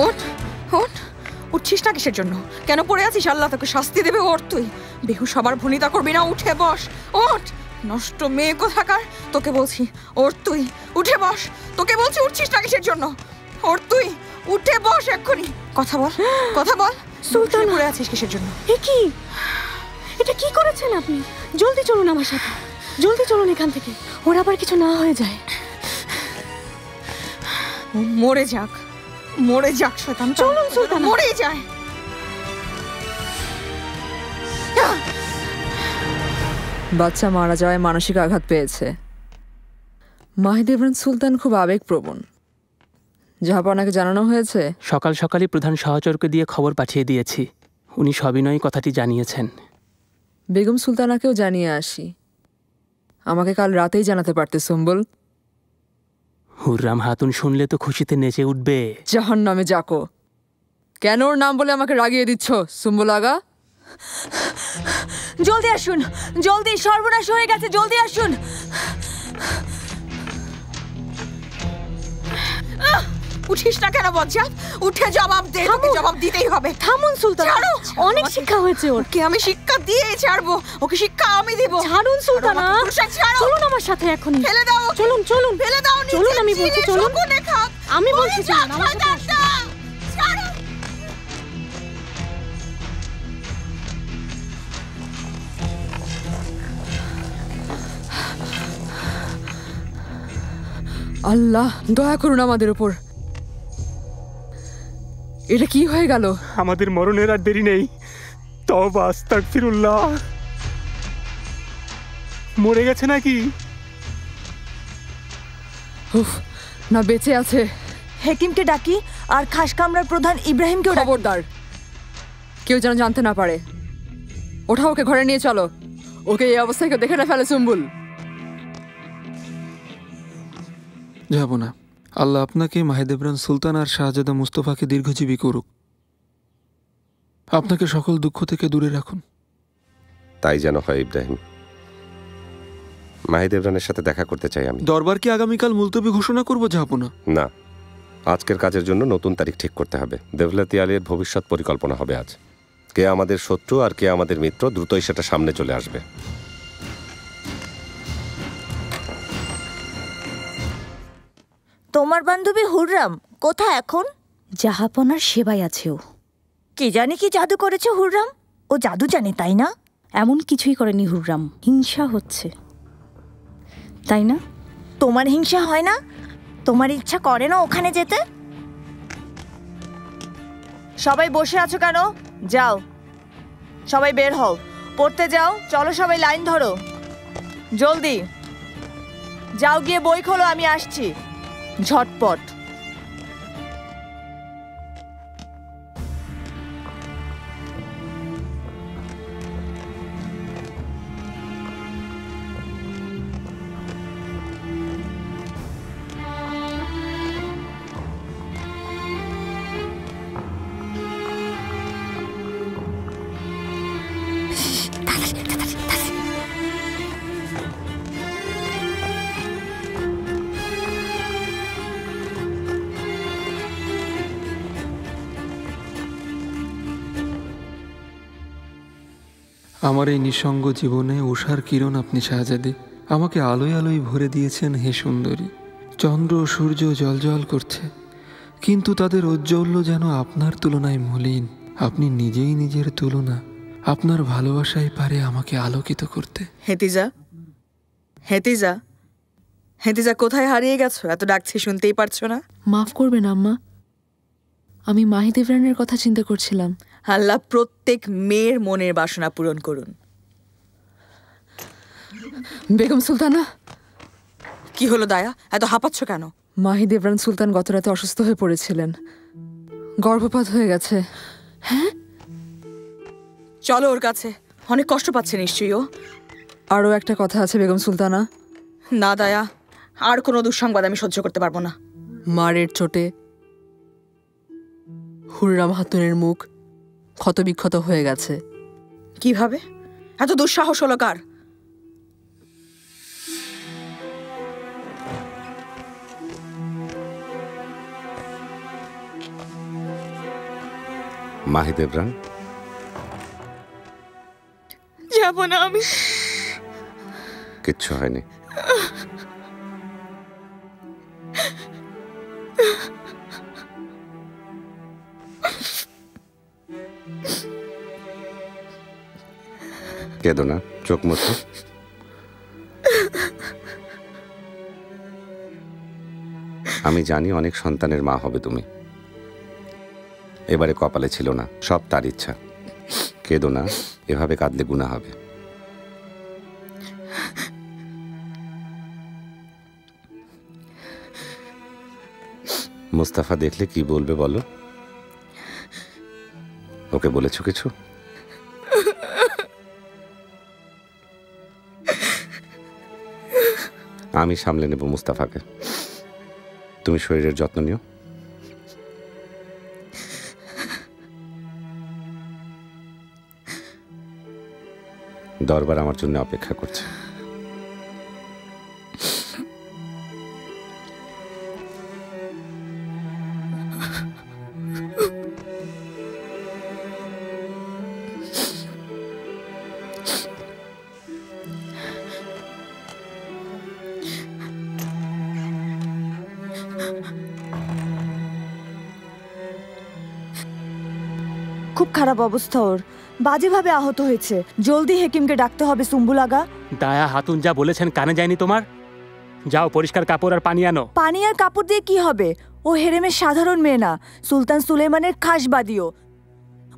ওঠ ওঠ, উঠছিস না কিসের জন্য? কেন পড়ে আছিস? আল্লাহ তোকে শাস্তি দেবে। ওঠ, তুই বেহু সবার ভনিতা করবি না, উঠে বস। ওঠ, নষ্ট মেয়ে কোথাকার, তোকে বলছি ওঠ, তুই উঠে বস। তোকে বলছি, উঠছিস না কিসের জন্য? ওঠ, তুই উঠে বস এক্ষুনি। কথা বল, কথা বল। সুলতান, পড়ে আছিস কিসের জন্য? এ কি, এটা কি করেছেন আপনি? জলদি চলুন আমার সাথে, জলদি চলুন এখান থেকে, ওর আবার কিছু না হয়ে যায়। মরে যাক, মরে যাক শয়তান। চলুন সুলতান, মরে যায়। বাচ্চা মারা যাওয়ায় মানসিক আঘাত পেয়েছে। মাহিদেবরান সুলতান খুব আবেগপ্রবণ। জাহাপনাকে জানানো হয়েছে? সকাল সকালই প্রধান সহচরকে দিয়ে খবর পাঠিয়ে দিয়েছি। উনি সবিনয় কথাটি জানিয়েছেন। বেগম সুলতানাকেও জানিয়ে আসি। আমাকে কাল রাতেই জানাতে পারতে সুম্বুল। হুররাম হাতুন শুনলে তো খুশিতে নেচে উঠবে। জাহান্নামে যাকো। কেন ওর নাম বলে আমাকে রাগিয়ে দিচ্ছ সুম্বুল আগা? জলদি আসুন, জলদি, সর্বনাশ হয়ে গেছে, জলদি আসুন। উঠিস না কেন বজ্জাত? উঠে জবাব দে, তোকে জবাব দিতেই হবে। থামুন সুলতান, অনেক শিক্ষা হয়েছে ওর। ওকে আমি শিক্ষা দিয়ে ছাড়বো, ওকে শিক্ষা আমি দেব। ছাড়ুন সুলতানা, চলুন আমার সাথে এখনই। ফেলে দাও, চলুন চলুন, ফেলে দাও, চলুন আমি বলছি, চলুন। আমি বলছি চলুন আমার সাথে। আল্লাহ দয়া করুন আমাদের উপর। এটা কি হয়ে গেল? আমাদের মরণের আর দেরি নেই। তওবা আস্তাগফিরুল্লাহ। মরে গেছে নাকি? উফ, না বেঁচে আছে। হেকিমকে ডাকি আর খাস কামরার প্রধান ইব্রাহিমকেও ডাকি। খবরদার, কেউ যেন জানতে না পারে। ওঠা, ওকে ঘরে নিয়ে চলো। ওকে এই অবস্থায় কেউ দেখে না ফেলে সুম্বুল। যাব না। আল্লাহ আপনাকে মাহিদেবরান সুলতান আর শাহজাদা মুস্তফাকে দীর্ঘজীবী করুক। আপনাকে সকল দুঃখ থেকে দূরে রাখুন। তাই যেন হয় ইব্রাহিম। মাহিদেবরানের সাথে দেখা করতে চাই আমি। দরবার কি আগামীকাল মুলতবি ঘোষণা করবো? যাব না। না, আজকের কাজের জন্য নতুন তারিখ ঠিক করতে হবে। দেভলতি আলীর ভবিষ্যৎ পরিকল্পনা হবে আজ। কে আমাদের শত্রু আর কে আমাদের মিত্র, দ্রুতই সেটা সামনে চলে আসবে। তোমার বান্ধবী হুররাম কোথায় এখন? জাহাপনার সেবায় আছে ও। কি জানি কি জাদু করেছে হুররাম। ও জাদু জানে, তাই না? এমন কিছুই করেনি হুররাম, হিংসা হচ্ছে, তাই না? তোমার হিংসা হয় না? তোমার ইচ্ছা করে না ওখানে যেতে? সবাই বসে আছো কেন? যাও, সবাই বের হও, পড়তে যাও। চলো সবাই লাইন ধরো, জলদি যাও, গিয়ে বই খোলো, আমি আসছি। ঝটপট। আমার এই নিঃসঙ্গ জীবনে উষার কিরণ আপনি শাহজাদি। আমাকে আলোয় আলোয় ভরে দিয়েছেন হে সুন্দরী। চন্দ্র সূর্য জলজল করছে, কিন্তু তাদের ঔজ্জ্বল্য যেন আপনার তুলনায় মলিন। আপনি নিজেই নিজের তুলনা। আপনার ভালোবাসাই পারে আমাকে আলোকিত করতে। হেতিজা, হেতিজা, হেতিজা কোথায় হারিয়ে গেছো? এত ডাকছি শুনতেই পারছো না? মাফ করবেন আম্মা, আমি মাহিদেবরানের কথা চিন্তা করছিলাম। আল্লাহ প্রত্যেক মেয়ের মনের বাসনা পূরণ করুন। বেগম সুলতানা। কি হলো দায়া, এত হাঁপাচ্ছ কেন? মাহিদেবরান সুলতান গত রাতে অসুস্থ হয়ে পড়েছিলেন, গর্ভপাত হয়ে গেছে। হ্যাঁ, চলো ওর কাছে। অনেক কষ্ট পাচ্ছে নিশ্চয়ই ও। আরও একটা কথা আছে বেগম সুলতানা। না দায়া, আর কোনো দুঃসংবাদ আমি সহ্য করতে পারবো না। মারের চোটে হুররাম হাতুনের মুখ ক্ষতবিক্ষত হয়ে গেছে। কিভাবে? এত দুঃসাহস হলো কার? মাহিদেবরান, যাব না আমি। কিচ্ছু হয়নি। কেঁদো না, চোখ মুছো। আমি জানি অনেক সন্তানের মা হবে তুমি। এবারে কপালে ছিল না, সব তার ইচ্ছা। কেঁদো না, এভাবে কাঁদলে গুনাহ হবে। মুস্তাফা দেখলে কি বলবে বলো? ওকে বলেছো কিছু? আমি সামলে নেব মুস্তাফাকে। তুমি শরীরের যত্ন নিও। দরবার আমার জন্য অপেক্ষা করছে। খুব খারাপ অবস্থা ওর, বাজেভাবে আহত হয়েছে। জলদি হেকিমকে ডাকতে হবে। সুম্বুল আগা, দায়া হাতুন যা বলেছেন কানে যায়নি তোমার? যাও পরিষ্কার কাপড় আর পানি আনো। পানি আর কাপড় দিয়ে কি হবে? ও হেরেমের সাধারণ মেয়ে না, সুলতান সুলেমানের খাসবাদীও।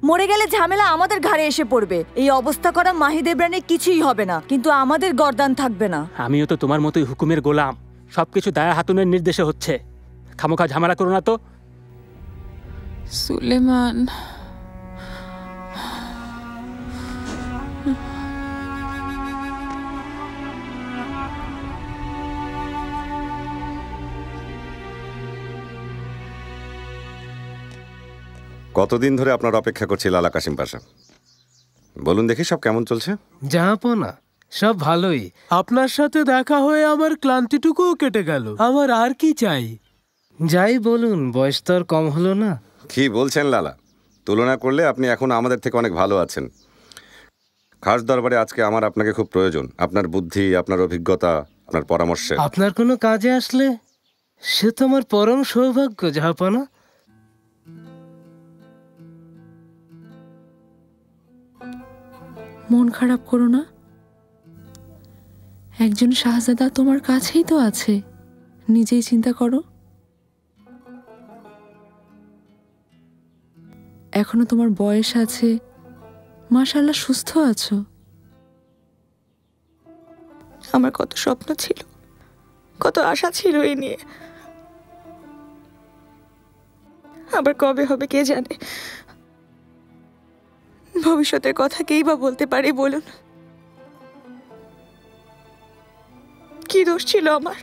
মরে গেলে ঝামেলা আমাদের ঘাড়ে এসে পড়বে। এই অবস্থা করা মাহিদেবরানের কিছুই হবে না, কিন্তু আমাদের গর্দান থাকবে না। আমিও তো তোমার মতোই হুকুমের গোলাম। সবকিছু দায়া হাতুনের নির্দেশে হচ্ছে। খামোখা ঝামেলা করো না তো। সুলেমান, কতদিন ধরে আপনার অপেক্ষা করছি লালা কাশিম পাশা। বলুন দেখি সব কেমন চলছে? জাহাপনা, সব ভালোই। আপনার সাথে দেখা হয়ে আমার ক্লান্তিটুকুও কেটে গেল। আমার আর কি চাই? যাই বলুন, বয়স তো আর কম হলো না। কি বলছেন লালা? তুলনা করলে আপনি এখন আমাদের থেকে অনেক ভালো আছেন। খাস দরবারে আজকে আমার আপনাকে খুব প্রয়োজন। আপনার বুদ্ধি, আপনার অভিজ্ঞতা, আপনার পরামর্শে। আপনার কোনো কাজে আসলে সে তো আমার পরম সৌভাগ্য জাহাপনা। মন খারাপ করো না। একজন শাহজাদা তোমার কাছেই তো আছে, নিজেই চিন্তা করো। এখনো তোমার বয়স আছে, মাশাআল্লাহ সুস্থ আছো। আমার কত স্বপ্ন ছিল, কত আশা ছিল এই নিয়ে। আবার কবে হবে কে জানে। ভবিষ্যতের কথা কেই বা বলতে পারে বলুন? কি দোষ ছিল আমার?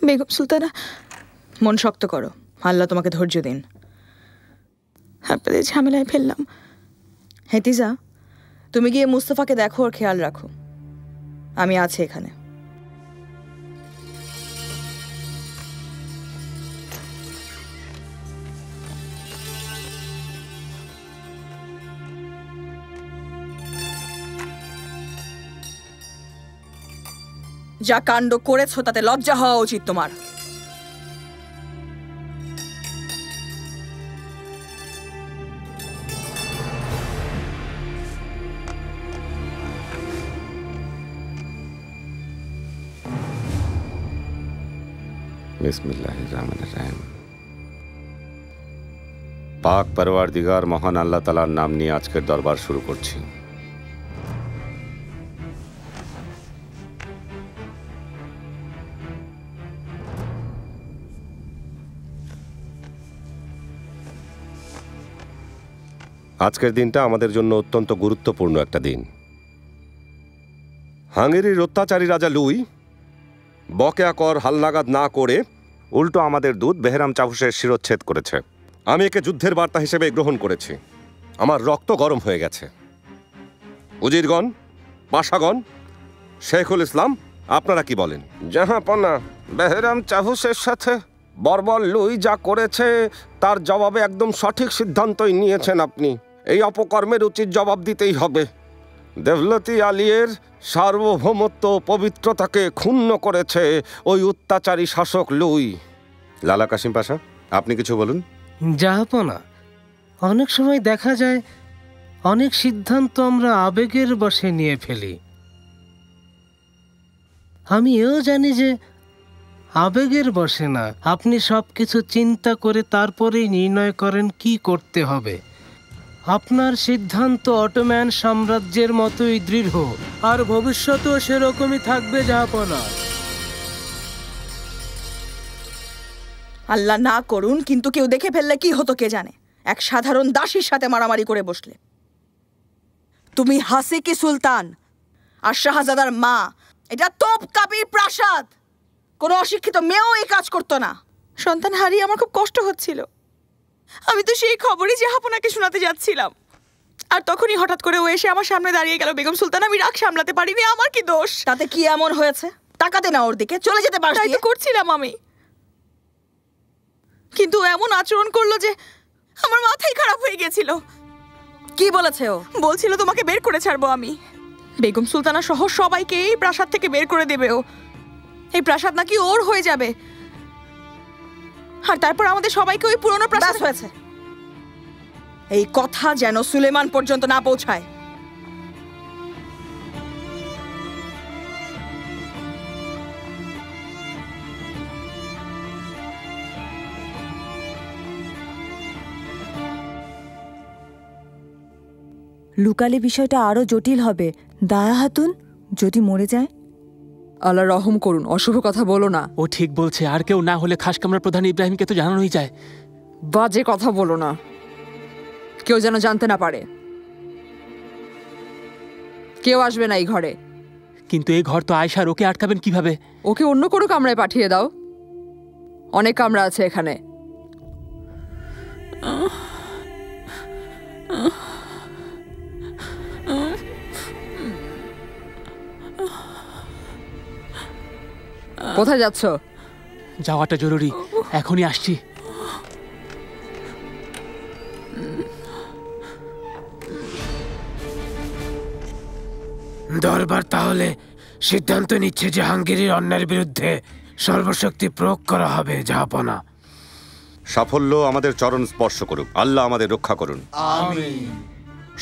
বেগম সুলতানা, মন শক্ত করো। আল্লাহ তোমাকে ধৈর্য দিন। আপনাদের ঝামেলায় ফেললাম। হেতিজা, তুমি গিয়ে মুস্তাফাকে দেখো, ওর খেয়াল রাখো। আমি আছি এখানে। যা কাণ্ড করেছো তাতে লজ্জা হওয়া উচিত তোমার। বিসমিল্লাহির রহমানির রহিম। পাক পরওয়ারদিগার মহান আল্লাহ তাআলার নাম নিয়ে আজকের দরবার শুরু করছি। আজকের দিনটা আমাদের জন্য অত্যন্ত গুরুত্বপূর্ণ একটা দিন। হাঙ্গেরির অত্যাচারী রাজা লুই বকেয়া কর হালনাগাদ না করে উল্টো আমাদের দূত বেহরাম চাভুসের শিরচ্ছেদ করেছে। আমি একে যুদ্ধের বার্তা হিসেবে গ্রহণ করেছি। আমার রক্ত গরম হয়ে গেছে। উজিরগণ, পাশাগণ, শেখুল ইসলাম, আপনারা কি বলেন? জাহাপনা, বেহরাম চাহুসের সাথে বর্বর লুই যা করেছে তার জবাবে একদম সঠিক সিদ্ধান্তই নিয়েছেন আপনি। এই অপকর্মের উচিত জবাব দিতেই হবে। দেভলতি আলিয়ের সার্বভৌমত্ব পবিত্রতাকে ক্ষুণ্ণ করেছে ওই অত্যাচারী শাসক লুই। লালা কাশিম পাশা, আপনি কিছু বলুন। জাহাপনা, অনেক সময় দেখা যায় অনেক সিদ্ধান্ত আমরা আবেগের বশে নিয়ে ফেলি। আমি এও জানি যে আবেগের বশে না, আপনি সব কিছু চিন্তা করে তারপরেই নির্ণয় করেন কি করতে হবে। আপনার সিদ্ধান্ত অটোম্যান সাম্রাজ্যের মতোই দৃঢ়, আর ভবিষ্যতেও সেরকমই থাকবে জাহাপনা। আল্লাহ না করুন, কিন্তু কেউ দেখে ফেললে কি হতো কে জানে। এক সাধারণ দাসীর সাথে মারামারি করে বসলে। তুমি হাসিকি সুলতান আর শাহজাদার মা। এটা তোপকাপি প্রাসাদ। কোনো অশিক্ষিত মেয়েও এই কাজ করতো না। সন্তান হারিয়ে আমার খুব কষ্ট হচ্ছিল। আমি তো সেই খবরই জাহাপনাকে শোনাতে যাচ্ছিলাম, আর তখনই হঠাৎ করে ও এসে আমার সামনে দাঁড়িয়ে গেল। বেগম সুলতান, আমি রাগ সামলাতে পারিনি, আমার কি দোষ? তাতে কি এমন হয়েছে? তাকাতে না ওর দিকে, চলে যেতে পারছি। তাই তো করছিলাম আমি, কিন্তু এমন আচরণ করলো যে আমার মাথাই খারাপ হয়ে গেছিল। কি বলেছে ও? বলছিল তোমাকে বের করে ছাড়বো আমি। বেগম সুলতানা সহ সবাইকে এই প্রাসাদ থেকে বের করে দেবে ও। এই প্রাসাদ নাকি ওর হয়ে যাবে, আর তারপর আমাদের সবাইকে ওই পুরনো প্রাসাদ হয়েছে। এই কথা যেন সুলেমান পর্যন্ত না পৌঁছায়। লুকালে বিষয়টা আরো জটিল হবে। দায়া হাতুন যদি মরে যায়? আল্লাহ রহম করুন, অশুভ কথা বলো না। ও ঠিক বলছে, আর কেউ না হলে খাস কামরার প্রধান ইব্রাহিমকে তো জানানোই যায়। বাজে কথা বলো না, কেউ যেন জানতে না পারে। কেউ আসবে না এই ঘরে। কিন্তু এই ঘর তো আয়শার, ওকে আটকাবেন কিভাবে? ওকে অন্য কোনো কামরায় পাঠিয়ে দাও, অনেক কামরা আছে এখানে। কোথায় যাচ্ছ? যাওয়াটা জরুরি, এখনই আসছি। দরবার তাহলে সিদ্ধান্ত নিচ্ছে জাহাঙ্গীরের অন্যায়ের বিরুদ্ধে সর্বশক্তি প্রয়োগ করা হবে জাহাপনা। সাফল্য আমাদের চরণ স্পর্শ করুক। আল্লাহ আমাদের রক্ষা করুন।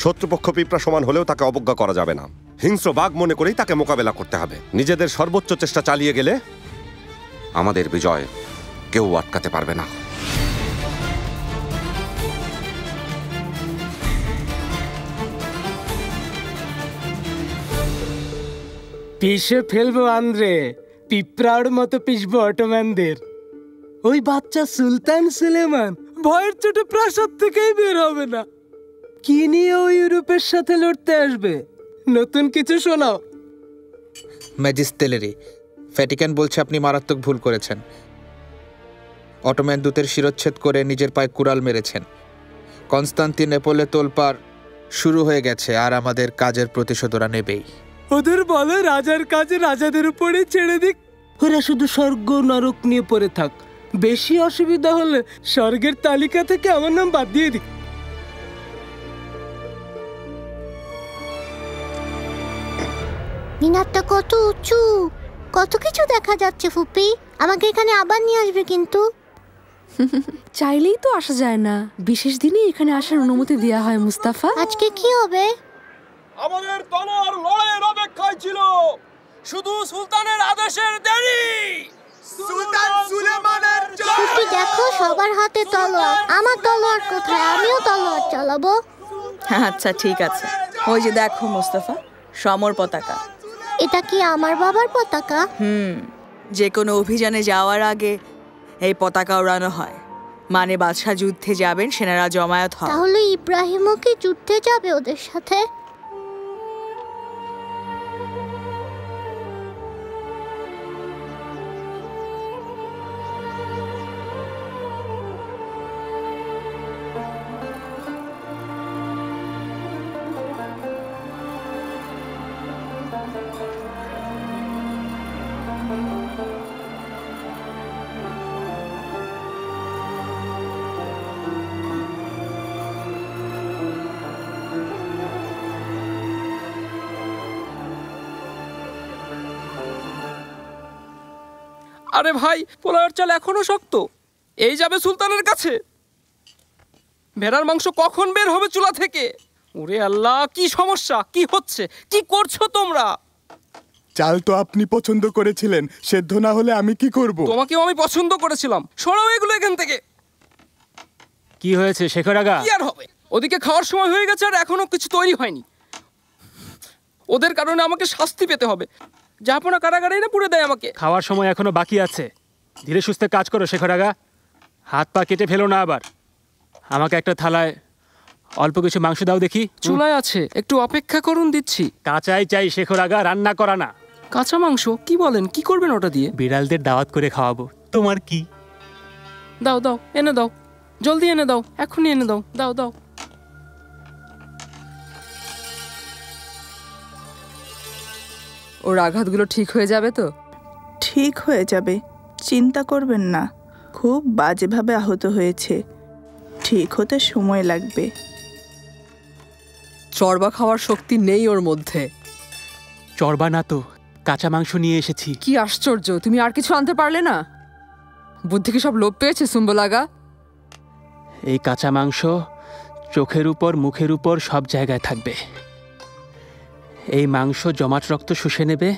শত্রুপক্ষ পিঁপড়া সমান হলেও তাকে অবজ্ঞা করা যাবে না। হিংস্র বাঘ মনে করেই তাকে মোকাবেলা করতে হবে। নিজেদের সর্বোচ্চ চেষ্টা চালিয়ে গেলে আমাদের বিজয় কেউ আটকাতে পারবে না। পিষে ফেলবো আন্দ্রে, পিঁপড়ার মতো পিষবো অটোম্যানদের। ওই বাচ্চা সুলতান সুলেমান ভয়ের চোটে প্রাসাদ থেকেই বের হবে না। কি নিয়ে ওই ইউরোপের সাথে লড়তে আসবে? নতুন কিছু শোনাও। ম্যাজিস্টেলেরি, ভ্যাটিকান বলছে আপনি মারাত্মক ভুল করেছেন। অটোম্যান দূতের শিরচ্ছেদ করে নিজের পায়ে কুড়াল মেরেছেন। কনস্টান্তিনোপলে তোলপাড় শুরু হয়ে গেছে, আর আমাদের কাজের প্রতিশোধ ওরা নেবেই। ওদের বলে রাজার কাজে রাজাদের উপরে ছেড়ে দিক। ওরা শুধু স্বর্গ নরক নিয়ে পড়ে থাক। বেশি অসুবিধা হলে স্বর্গের তালিকা থেকে আমার নাম বাদ দিয়ে দিক। মিনারটা কত উঁচু, কত কিছু দেখা যাচ্ছে। ফুপি, আমাকে এখানে আবার নিয়ে আসবে কিন্তু। চাইলেই তো আসা যায় না, বিশেষ দিনে এখানে আসার অনুমতি দেওয়া হয়। মুস্তাফা, আজকে কি হবে? আমাদের তলোয়ার লড়াইয়ের অপেক্ষায় ছিল, শুধু সুলতানের আদেশের দেরি। সুলতান সুলেমানের জয়। ফুপি দেখো, সবার হাতে তলোয়ার। আমার তলোয়ার কোথায়? আমিও তলোয়ার চালাবো। আচ্ছা ঠিক আছে, ওই যে দেখো মুস্তাফা, সমর পতাকা। এটা কি আমার বাবার পতাকা? যে কোনো অভিযানে যাওয়ার আগে এই পতাকা ওড়ানো হয়, মানে বাদশাহ যুদ্ধে যাবেন, সেনারা জমায়েত হয়। তাহলে ইব্রাহিমও কি যুদ্ধে যাবে ওদের সাথে? আরে ভাই, পোলাওয়ের চাল এখনো শক্ত। এই যাবে সুলতানের কাছে। ভেড়ার মাংস কখন বের হবে চুলা থেকে? ওরে আল্লাহ, কি সমস্যা, কি হচ্ছে, কি করছো তোমরা? চাল তো আপনি পছন্দ করেছিলেন, সেদ্ধ না হলে আমি কি করব? তোমাকেও আমি পছন্দ করেছিলাম। সরাও এগুলো এখান থেকে। কি হয়েছে শেখর আগা? কি আর হবে, ওদিকে খাওয়ার সময় হয়ে গেছে আর এখনো কিছু তৈরি হয়নি। ওদের কারণে আমাকে শাস্তি পেতে হবে। জাহাপনা কারাগারেই না পুড়ে দেয় আমাকে। খাওয়ার সময় এখনো বাকি আছে, ধীরে সুস্থে কাজ করো শেখর আগা। হাত পা কেটে ফেলো না আবার। আমাকে একটা থালায় অল্প কিছু মাংস দাও দেখি। চুলায় আছে, একটু অপেক্ষা করুন, দিচ্ছি। কাঁচাই চাই শেখর আগা, রান্না করা না। কাঁচা মাংস? কি বলেন, কি করবেন ওটা দিয়ে? বিড়ালদের দাওয়াত করে খাওয়াবো, তোমার কি? দাও দাও, এনে দাও, জলদি এনে দাও, এখনই এনে দাও, দাও দাও। ওর আঘাতগুলো ঠিক হয়ে যাবে তো? ঠিক হয়ে যাবে, চিন্তা করবেন না। খুব বাজেভাবে আহত হয়েছে, ঠিক হতে সময় লাগবে। চর্বা খাওয়ার শক্তি নেই ওর মধ্যে। চর্বা না তো, কাঁচা মাংস নিয়ে এসেছি। কি আশ্চর্য, তুমি আর কিছু আনতে পারলে না? বুদ্ধি কি সব লোপ পেয়েছে সুম্বল আগা? এই কাঁচা মাংস চোখের উপর, মুখের উপর, সব জায়গায় থাকবে। এই মাংস জমাট রক্ত শুষে নেবে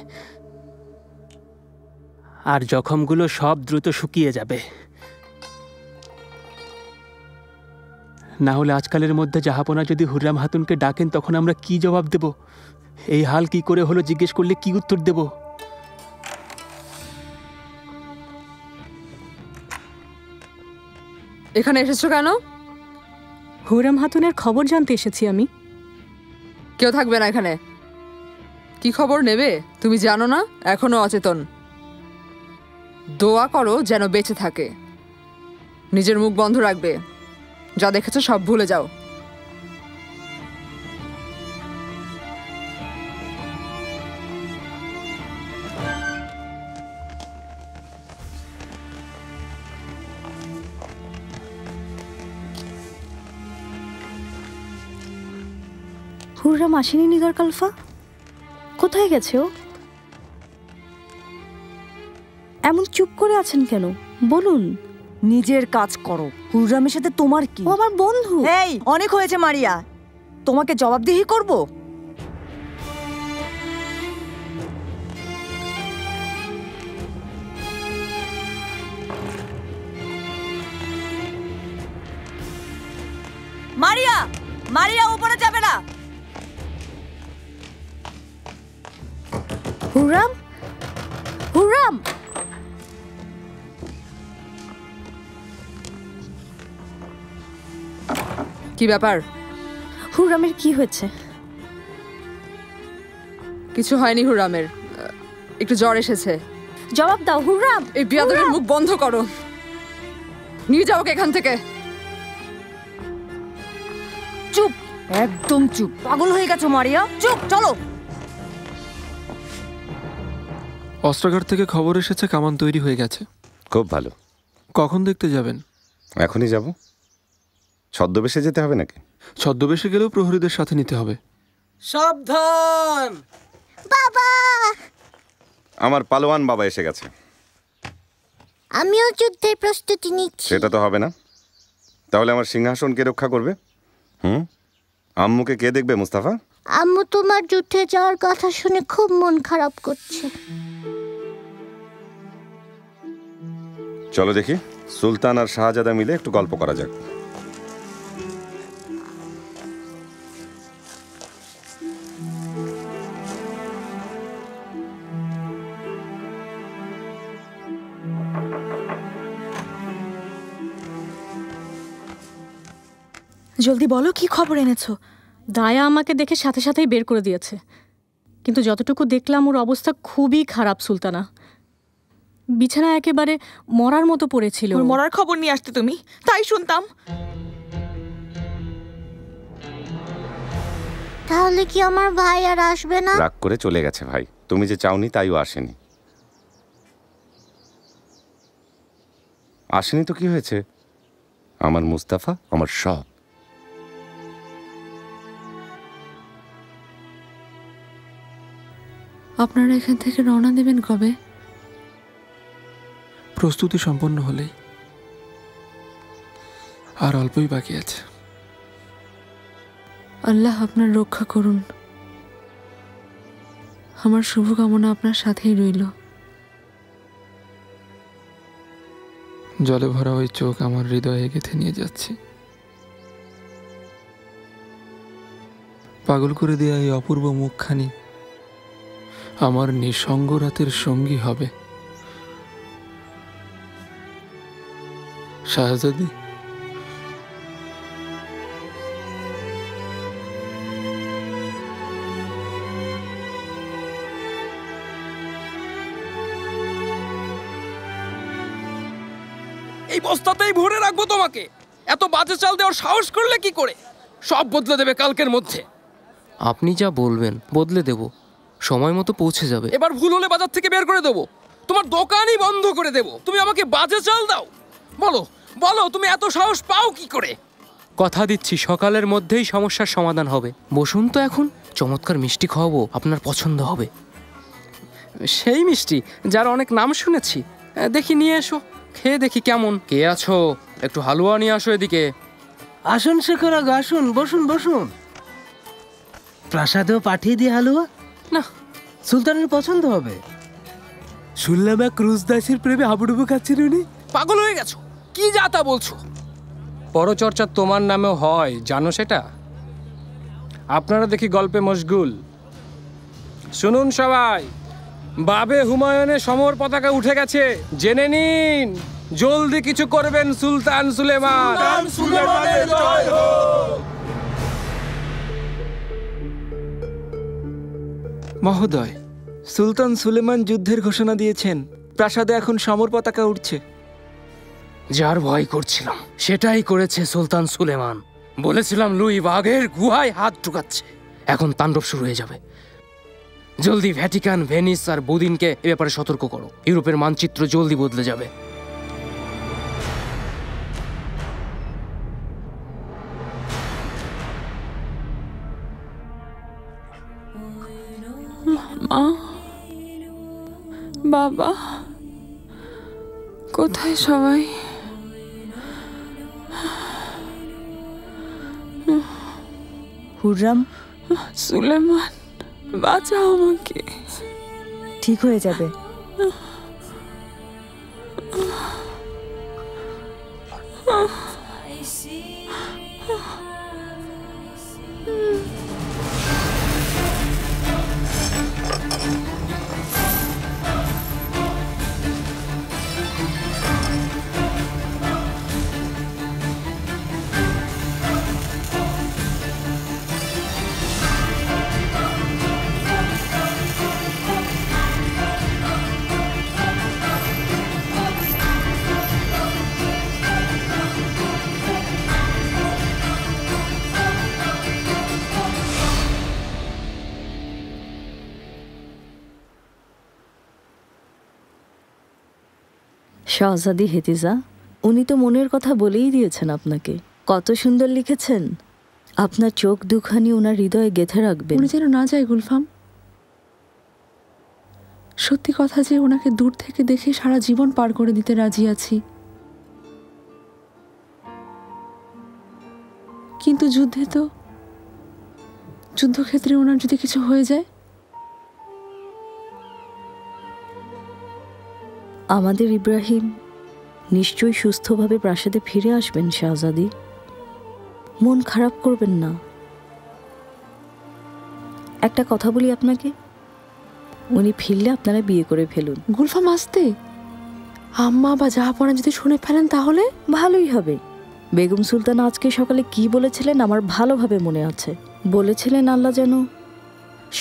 আর জখমগুলো সব দ্রুত শুকিয়ে যাবে। না হলে আজকালের মধ্যে জাহাপনা যদি হুররাম হাতুনকে ডাকেন তখন আমরা কি জবাব দেব? এই হাল কি করে হলো জিজ্ঞেস করলে কি উত্তর দেব? এখানে এসেছো কেন? হুররাম হাতুনের খবর জানতে এসেছি আমি। কেউ থাকবে না এখানে। কি খবর নেবে? তুমি জানো না এখনো অচেতন। দোয়া করো যেন বেঁচে থাকে। নিজের মুখ বন্ধ রাখবে। যা দেখেছো সব ভুলে যাও। হুররাম আসেনি নিগার কালফা? কোথায় গেছে ও? এমন চুপ করে আছেন কেন? বলুন। নিজের কাজ করো। হুররামের সাথে তোমার কি? ও আমার বন্ধু। এই অনেক হয়েছে মারিয়া, তোমাকে জবাবদিহি করব? মারিয়া, মারিয়া উপরে যাবে না। হুররাম, হুররাম। কি ব্যাপার? হুররামের কি হয়েছে? কিছু হয়নি হুররামের, একটু জ্বর এসেছে। জবাব দাও হুররাম। এই বিয়াদবের মুখ বন্ধ করো। নিয়ে যাও ওকে এখান থেকে। চুপ, একদম চুপ। পাগল হয়ে গেছো মারিয়া, চুপ। চলো। অস্ত্রাগার থেকে খবর এসেছে কামান তৈরি হয়ে গেছে। খুব ভালো। কখন দেখতে যাবেন? এখনই যাব। ছদ্মবেশে যেতে হবে নাকি? ছদ্মবেশে গেলেও প্রহরীদের সাথে নিতে হবে। সাবধান বাবা। আমার পালোয়ান বাবা এসে গেছে। আমিও যুদ্ধের প্রস্তুতি নিচ্ছি। সেটা তো হবে না। তাহলে আমার সিংহাসন কে রক্ষা করবে? আম্মুকে কে দেখবে মুস্তাফা? আম্মু তোমার যুদ্ধে যাওয়ার কথা শুনে খুব মন খারাপ করছে। চলো দেখি, সুলতান আর শাহজাদা মিলে একটু গল্প করা যাক। জলদি বলো, কি খবর এনেছো? দায়া আমাকে দেখে সাথে সাথেই বের করে দিয়েছে, কিন্তু যতটুকু দেখলাম ওর অবস্থা খুবই খারাপ সুলতানা। বিছানায় একেবারে মরার মতো পড়েছিল। ওর মরার খবর নিয়ে আসতে তুমি, তাই শুনতাম। তাহলে কি আমার ভাই আর আসবে না? রাগ করে চলে গেছে ভাই। তুমি যে চাওনি তাইও আসেনি। আসেনি তো কি হয়েছে? আমার মুস্তাফা আমার সব। আপনারা এখান থেকে রওনা দেবেন কবে? প্রস্তুতি সম্পন্ন হলেই। আর অল্পই বাকি আছে। আল্লাহ আপনার রক্ষা করুন। আমার শুভকামনা আপনার সাথেই রইল। জলে ভরা ওই চোখ আমার হৃদয়ে গেঁথে নিয়ে যাচ্ছি। পাগল করে দেয়া এই অপূর্ব মুখখানি আমার নিঃসঙ্গ রাতের সঙ্গী হবে। শাহজাদি, এই বস্তাতেই ভরে রাখবো তোমাকে। এত বাজে চাল দেওয়ার সাহস করলে কি করে? সব বদলে দেবে কালকের মধ্যে। আপনি যা বলবেন বদলে দেব, সময় মতো পৌঁছে যাবে। এবার ভুল হলে বাজার থেকে বের করে দেবো, তোমার দোকানই বন্ধ করে দেবো। তুমি আমাকে বাজে চাল দাও? বলো বলো, তুমি এত সাহস পাও কি করে? কথা দিচ্ছি সকালের মধ্যেই সমস্যার সমাধান হবে। বসুন তো এখন, চমৎকার মিষ্টি খাওয়াবো, আপনার পছন্দ হবে। সেই মিষ্টি যার অনেক নাম শুনেছি। দেখি নিয়ে এসো, খেয়ে দেখি কেমন। কে আছো? একটু হালুয়া নিয়ে আসো এদিকে। আসুন শেখর আগে, আসুন, বসুন বসুন। প্রাসাদেও পাঠিয়ে দিয়ে হালুয়া? না, সুলতানের পছন্দ হবে। শুনলাম এক ক্রুজদাসের প্রেমে হাবুডুবু খাচ্ছেন উনি। পাগল হয়ে গেছো? কি যা তা বলছো? পরচর্চা তোমার নামেও হয়, জানো সেটা? আপনারা দেখি গল্পে মশগুল। শুনুন সবাই, বাবে হুমায়ুনের সমর পতাকা উঠে গেছে, জেনে নিন। জলদি কিছু করবেন সুলতান সুলেমান। মহোদয়, সুলতান সুলেমান যুদ্ধের ঘোষণা দিয়েছেন। প্রাসাদে এখন সমর পতাকা উঠছে। যার ভয় করছিলাম সেটাই করেছে সুলতান সুলেমান। বলেছিলাম লুই বাঘের গুহায় হাত ঢুকাচ্ছে। এখন তাণ্ডব শুরু হয়ে যাবে। জলদি ভ্যাটিকান, ভেনিস আর বুদিনকে এ ব্যাপারে সতর্ক করো। ইউরোপের মানচিত্র জলদি বদলে যাবে। মা, বাবা, কোথায় সবাই? হুররাম, সুলেমান, বাঁচাও আমাকে। ঠিক হয়ে যাবে। শাহজাদি হেতিজা, উনি তো মনের কথা বলেই দিয়েছেন আপনাকে। কত সুন্দর লিখেছেন। আপনার চোখ দুখানি ওনার হৃদয়ে গেঁথে রাখবেন। উনি যেন না যায় গুলফাম। সত্যি কথা যে ওনাকে দূর থেকে দেখে সারা জীবন পার করে দিতে রাজি আছি, কিন্তু যুদ্ধক্ষেত্রে ওনার যদি কিছু হয়ে যায়? আমাদের ইব্রাহিম নিশ্চয়ই সুস্থভাবে প্রাসাদে ফিরে আসবেন শাহজাদি। মন খারাপ করবেন না। একটা কথা বলি আপনাকে, উনি ফিরলে আপনারা বিয়ে করে ফেলুন। গুলফাম, আসতে আম্মা বা জাহাপনা যদি শুনে ফেলেন তাহলে? ভালোই হবে। বেগম সুলতান আজকে সকালে কি বলেছিলেন আমার ভালোভাবে মনে আছে। বলেছিলেন আল্লাহ যেন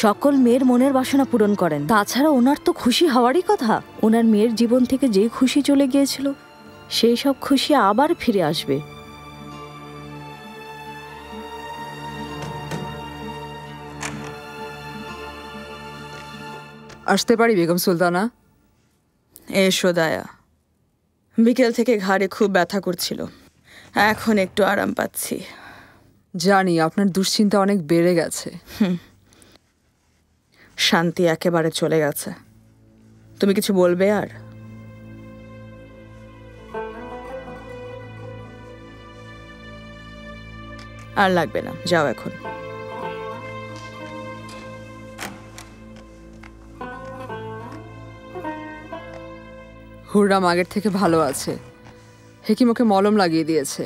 সকল মেয়ের মনের বাসনা পূরণ করেন। তাছাড়া ওনার তো খুশি হওয়ারই কথা। ওনার মেয়ের জীবন থেকে যে খুশি চলে গিয়েছিল সেই সব খুশি আবার ফিরে আসবে। আসতে পারি বেগম সুলতানা? এসো দায়া। বিকেল থেকে ঘাড়ে খুব ব্যথা করছিল, এখন একটু আরাম পাচ্ছি। জানি আপনার দুশ্চিন্তা অনেক বেড়ে গেছে। শান্তি একেবারে চলে গেছে। তুমি কিছু বলবে আর? আর লাগবে না, যাও এখন। হুররাম আগের থেকে ভালো আছে। হেকিম ওকে মলম লাগিয়ে দিয়েছে।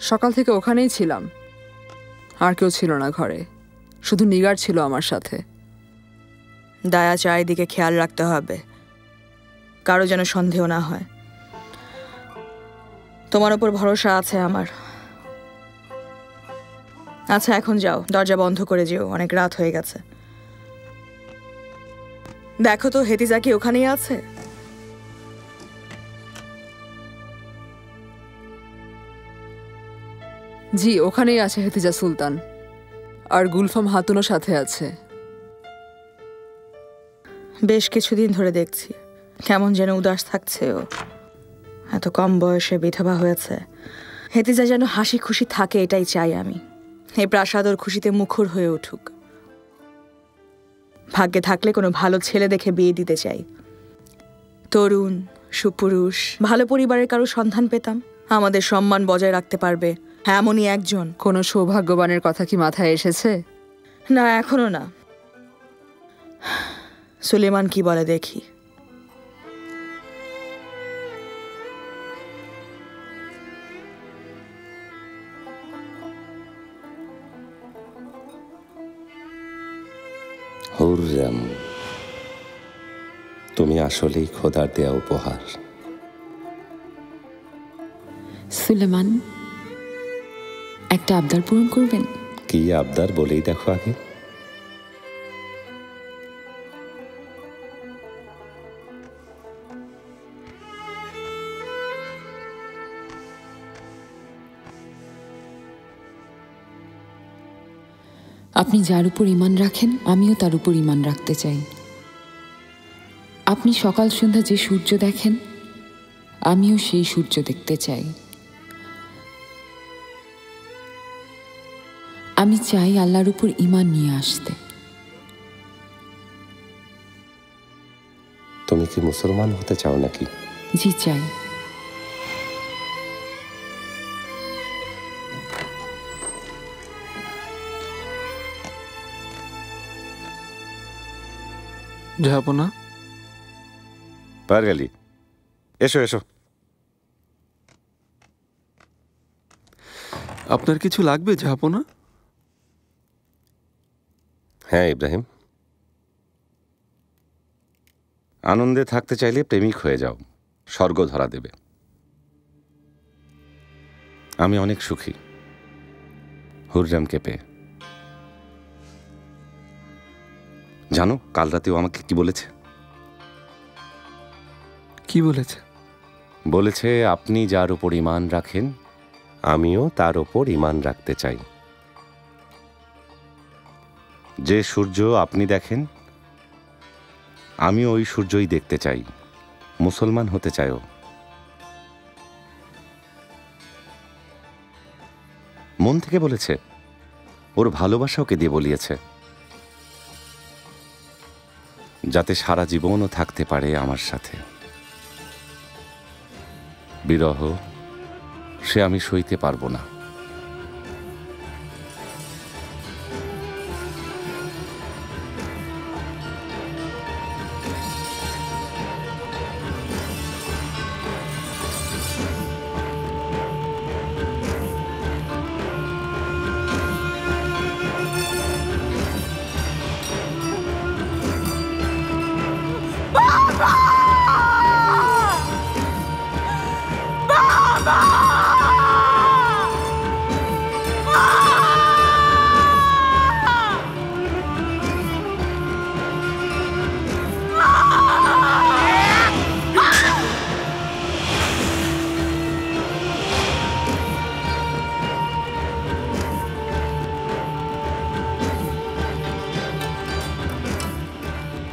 সকাল থেকে ওখানেই ছিলাম, আর কেউ ছিল না ঘরে, শুধু নিগার ছিল আমার সাথে। দায়া চারিদিকে খেয়াল রাখতে হবে, কারো যেন সন্দেহ না হয়। তোমার উপর ভরসা আছে আমার। আচ্ছা এখন যাও, দরজা বন্ধ করে যেও, অনেক রাত হয়ে গেছে। দেখো তো হেতিজা কি ওখানেই আছে? জি, ওখানেই আছে হেতিজা সুলতান, আর গুলফাম হাতুনও সাথে আছে। বেশ কিছুদিন ধরে দেখছি কেমন যেন উদাস থাকছে ও। এত কম বয়সে বিধবা হয়েছে। হেতিজা যেন হাসি খুশি থাকে, এটাই চাই আমি। এই প্রাসাদ ওর খুশিতে মুখর হয়ে উঠুক। ভাগ্যে থাকলে কোনো ভালো ছেলে দেখে বিয়ে দিতে চাই। তরুণ, সুপুরুষ, ভালো পরিবারের কারো সন্ধান পেতাম, আমাদের সম্মান বজায় রাখতে পারবে এমনই একজন। কোনো সৌভাগ্যবানের কথা কি মাথায় এসেছে? না, এখনো না। সুলেমান কি বলে দেখি। হুররাম, তুমি আসলেই খোদার দেয়া উপহার। সুলেমান, একটা আবদার পূরণ করবেন? কি আবদার বলেই দেখো আগে। আপনি যার উপর ঈমান রাখেন, আমিও তার উপর ঈমান রাখতে চাই। আপনি সকাল সন্ধ্যা যে সূর্য দেখেন, আমিও সেই সূর্য দেখতে চাই। আমি চাই আল্লাহর উপর ঈমান নিয়ে আসতে। তুমি কি মুসলমান হতে চাও নাকি? জি চাই। যাবো না? পারগালি, এসো এসো। আপনার কিছু লাগবে যাবো না? হ্যাঁ ইব্রাহিম, আনন্দে থাকতে চাইলে প্রেমিক হয়ে যাও, স্বর্গ ধরা দেবে। আমি অনেক সুখী হুররামকে পেয়ে। জানো, কাল রাতেও আমাকে কি বলেছে? কি বলেছে? বলেছে আপনি যার উপর ঈমান রাখেন, আমিও তার উপর ঈমান রাখতে চাই। যে সূর্য আপনি দেখেন, আমিও ওই সূর্যই দেখতে চাই, মুসলমান হতে চাইও। মন থেকে বলেছে, ওর ভালোবাসা ওকে দিয়ে বলিয়েছে, যাতে সারা জীবনও থাকতে পারে আমার সাথে। বিরহ সে আমি সইতে পারবো না।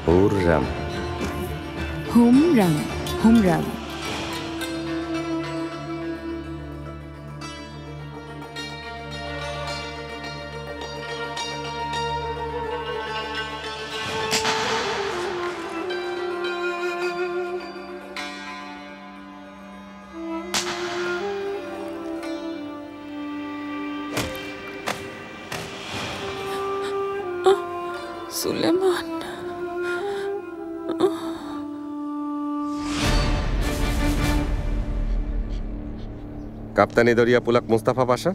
হুররাম, হুমরাম, হুমরাম। সুলেমান, কাপ্তানি দরিয়া পুলাক মুস্তাফা পাশা,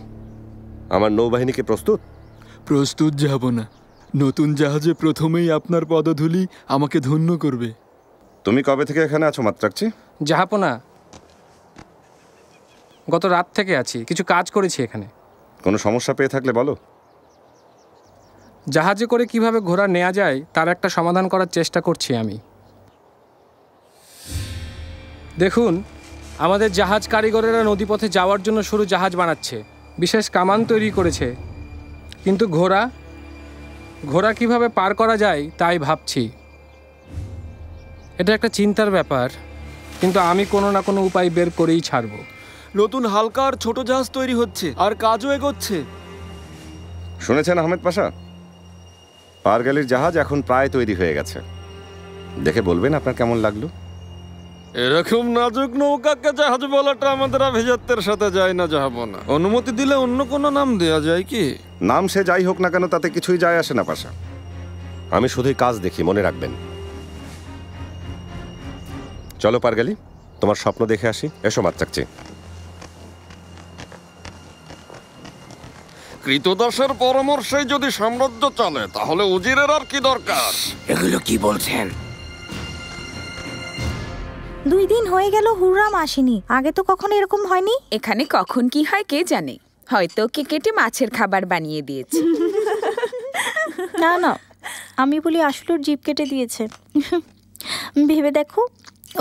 আমার নৌবাহিনী কি প্রস্তুত? প্রস্তুত যাব না। নতুন জাহাজে প্রথমেই আপনার পদধূলি আমাকে ধন্য করবে। তুমি কবে থেকে এখানে আছো মাত্রাকচি? জাহাপনা, গত রাত থেকে আছি, কিছু কাজ করেছি এখানে। কোনো সমস্যা পেয়ে থাকলে বলো। জাহাজে করে কিভাবে ঘোড়া নেওয়া যায় তার একটা সমাধান করার চেষ্টা করছি আমি। দেখুন, আমাদের জাহাজ কারিগরেরা নদীপথে যাওয়ার জন্য সরু জাহাজ বানাচ্ছে, বিশেষ কামান তৈরি করেছে, কিন্তু ঘোড়া কিভাবে পার করা যায় তাই ভাবছি। এটা একটা চিন্তার ব্যাপার, কিন্তু আমি কোনো না কোনো উপায় বের করেই ছাড়ব। নতুন হালকা আর ছোট জাহাজ তৈরি হচ্ছে আর কাজও এগোচ্ছে। শুনেছেন আহমেদ পাশা, পারগালির জাহাজ এখন প্রায় তৈরি হয়ে গেছে। দেখে বলবেন আপনার কেমন লাগলো। এরকম নাজুক নৌকাকে জাহাজ বলাটা আমাদের আভিজাত্যের সাথে যায় না জাহাপনা। অনুমতি দিলে অন্য কোনো নাম দেওয়া যায় কি? নাম সে যাই হোক না কেন, তাতে কিছুই যায় আসে না পাশা। আমি শুধুই কাজ দেখি, মনে রাখবেন। চলো পারগালি, তোমার স্বপ্ন দেখে আসি। এসো মাত্রাকচি। কৃতদাসের পরামর্শে যদি সাম্রাজ্য চলে তাহলে উজিরের আর কি দরকার? এগুলো কি বলছেন? 2 দিন হয়ে গেল হুররাম আসেনি। আগে তো কখনো এরকম হয়নি। এখানে কখন কি হয় কে জানে, হয়তো কে কেটে মাছের খাবার বানিয়ে দিয়েছে। না না, আমি বলি আসলে ওর জিভ কেটে দিয়েছে। ভেবে দেখো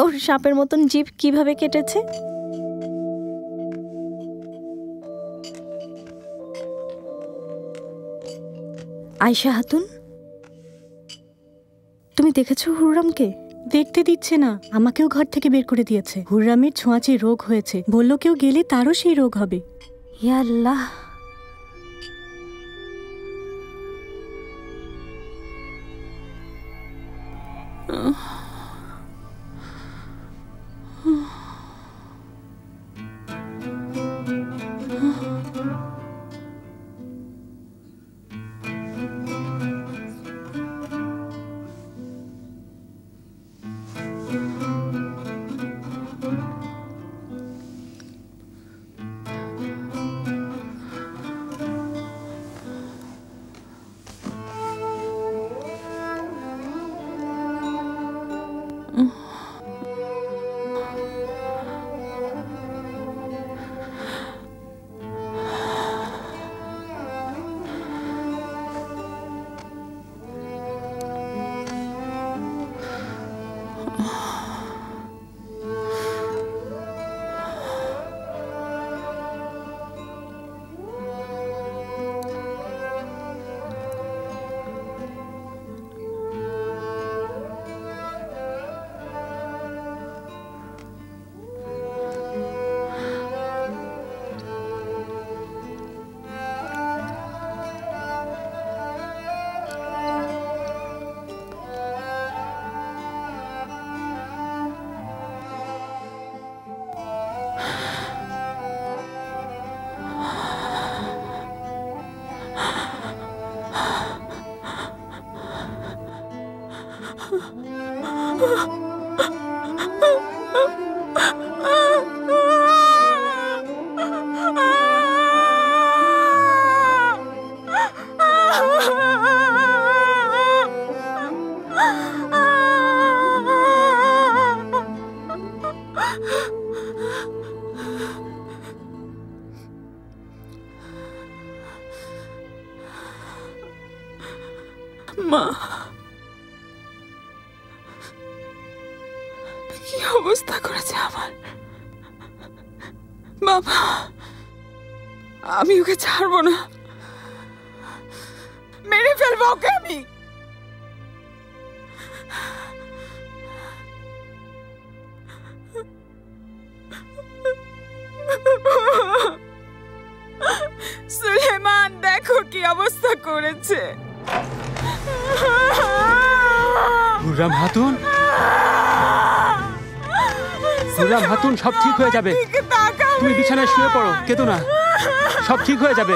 ওর সাপের মতন জিভ কিভাবে কেটেছে। আয়শা খাতুন, তুমি দেখেছো হুররামকে? দেখতে দিচ্ছে না, আমাকেও ঘর থেকে বের করে দিয়েছে। হুররামের ছোঁয়াচে রোগ হয়েছে, বলল কেউ গেলে তারও সেই রোগ হবে। ইয়া আল্লাহ। মা, কি অবস্থা করেছে আমার বাবা। আমি ওকে ছাড়বো না, মেরে ফেলবো ওকে আমি। সুলেমান, দেখো কি অবস্থা করেছে। হুররাম খাতুন, হুররাম খাতুন, সব ঠিক হয়ে যাবে। তুমি বিছানায় শুয়ে পড়ো, কেঁদো না, সব ঠিক হয়ে যাবে।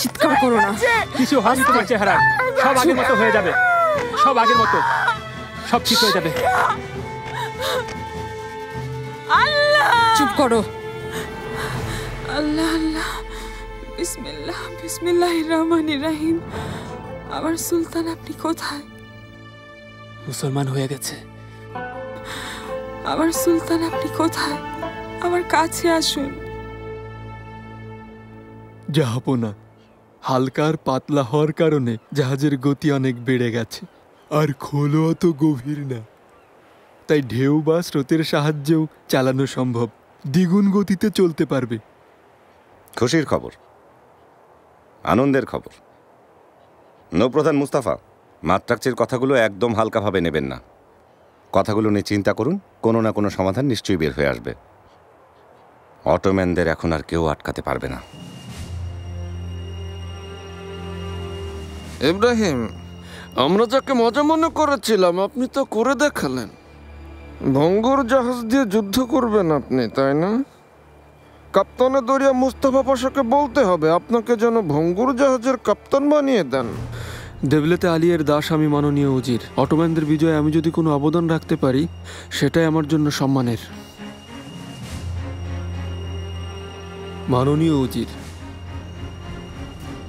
চিৎকার করো না, কিছু হয়নি তোমার চেহারা। সব আগের মতো হয়ে যাবে, সব আগের মতো, সব ঠিক হয়ে যাবে। আল্লাহ, চুপ করো। আল্লাহ আল্লাহ, বিসমিল্লাহ বিসমিল্লাহির রহমানির রহিম। আমার সুলতান আপনি কোথায়? মুসলমান হয়ে গেছে। আমার সুলতান আপনি কোথায়? আমার কাছে আসুন। জাহাপনা, হালকার পাতলা হওয়ার কারণে জাহাজের গতি অনেক বেড়ে গেছে, আর খোলও অত গভীর না, তাই ঢেউ বা স্রোতের সাহায্যেও চালানো সম্ভব। দ্বিগুণ গতিতে চলতে পারবে। খুশির খবর, আনন্দের খবর। নৌপ্রধান মুস্তাফা, মাত্রাকচির কথাগুলো একদম হালকাভাবে নেবেন না। কথাগুলো নিয়ে চিন্তা করুন, কোনো না কোনো সমাধান নিশ্চয়ই বের হয়ে আসবে। অটোম্যানদের এখন আর কেউ আটকাতে পারবে না। ইব্রাহিম, আমরা যাকে মজা মনে করেছিলাম আপনি তো করে দেখালেন। ভঙ্গুর জাহাজ দিয়ে যুদ্ধ করবেন আপনি, তাই না? কাপ্তানে দরিয়া মুস্তাফা পাশাকে বলতে হবে আপনাকে যেন ভঙ্গুর জাহাজের কাপ্তান বানিয়ে দেন। দেবলেতে আলিয়ের দাস আমি, মাননীয় উজির। অটোম্যানদের বিজয়ে আমি যদি কোনো অবদান রাখতে পারি, সেটাই আমার জন্য সম্মানের। মাননীয় উজির,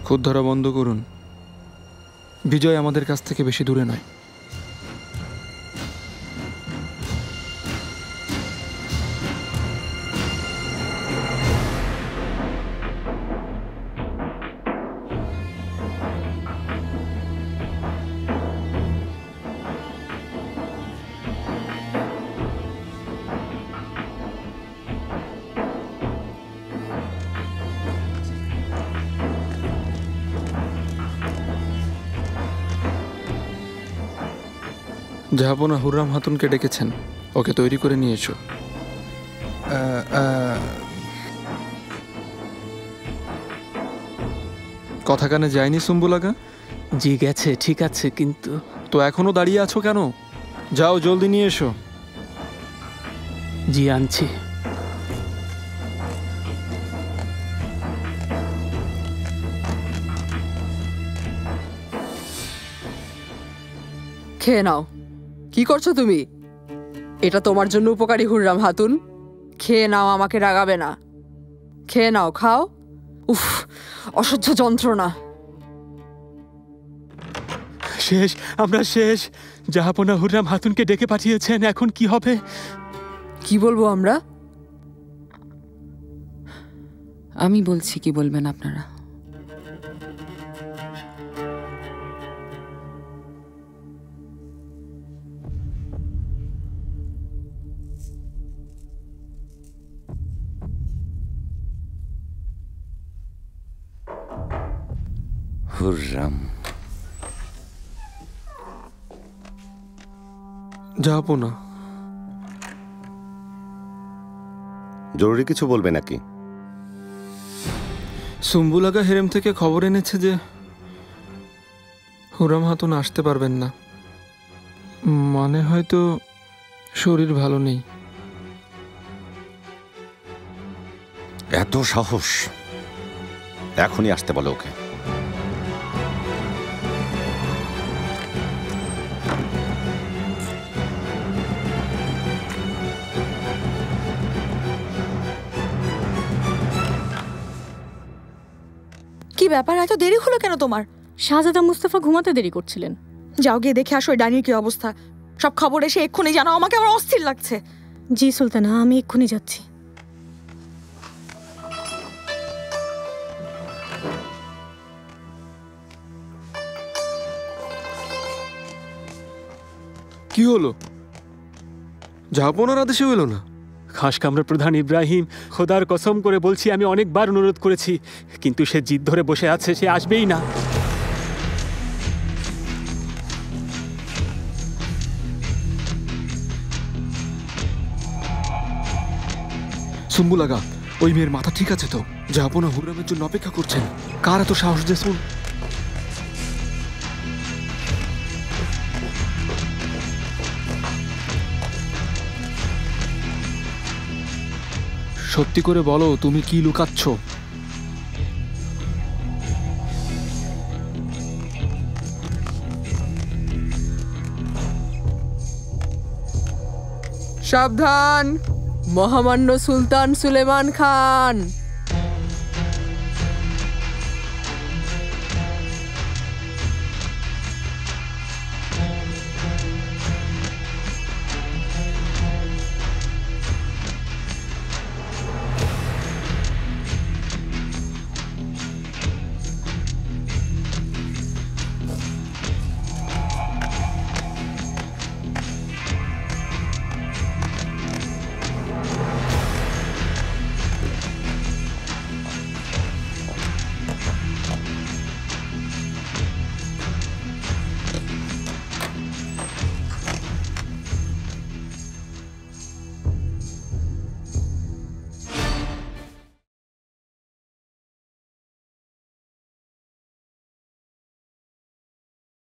খুদ ধরা বন্ধ করুন। বিজয় আমাদের কাছ থেকে বেশি দূরে নয়। জাহাপনা হুররাম হাতুনকে ডেকেছেন, ওকে তৈরি করে নিয়ে এসো। কথা কানে যায়নি সুম্বুলাগা? জি গেছে, ঠিক আছে, কিন্তু তো এখনো দাঁড়িয়ে আছো কেন? যাও জলদি নিয়ে এসো। জি আনছি। খেয়ে নাও। কি করছো তুমি? এটা তোমার জন্য উপকারী হুররাম হাতুন। খেয়ে নাও, আমাকে রাগাবে না। খেয়ে নাও, খাও। উফ, অসহ্য যন্ত্রণা। শেষ, আমরা শেষ। জাহাপনা হুররাম হাতুনকে ডেকে পাঠিয়েছেন, এখন কি হবে? কি বলবো আমরা? আমি বলছি, কি বলবেন আপনারা? হুররাম, জাহাপনা, জরুরি কিছু বলবে নাকি? সুম্বুলাগা হেরেম থেকে খবর এনেছে যে হুররাম হাতুন আসতে পারবেন না। মানে হয়তো শরীর ভালো নেই। এত সাহস! এখনই আসতে বলো ওকে। কি ব্যাপার, এত দেরি হলো কেন তোমার? শাহজাদা মুস্তাফা ঘুমাতে দেরি করছিলেন। যাও গিয়ে দেখে আসো ওই ডাইনির কি অবস্থা। সব খবর এসে এক্ষুনি জানাও আমাকে, আমার অস্থির লাগছে। জি সুলতানা, আমি এক্ষুনি যাচ্ছি। কি হলো? জাহাপনার আদেশেও এলো না? খাস কামরা প্রধান ইব্রাহিম, খোদার কসম করে বলছি, আমি অনেকবার অনুরোধ করেছি, কিন্তু সে জিদ ধরে বসে আছে, সে আসবেই না। সুম্বুলাগা, ওই মেয়ের মাথা ঠিক আছে তো? জাহাপনা হুররামের জন্য অপেক্ষা করছেন। কার এত সাহস যে শুন? সত্যি করে বলো, তুমি কি লুকাচ্ছ? সাবধান, মহামান্য সুলতান সুলেমান খান।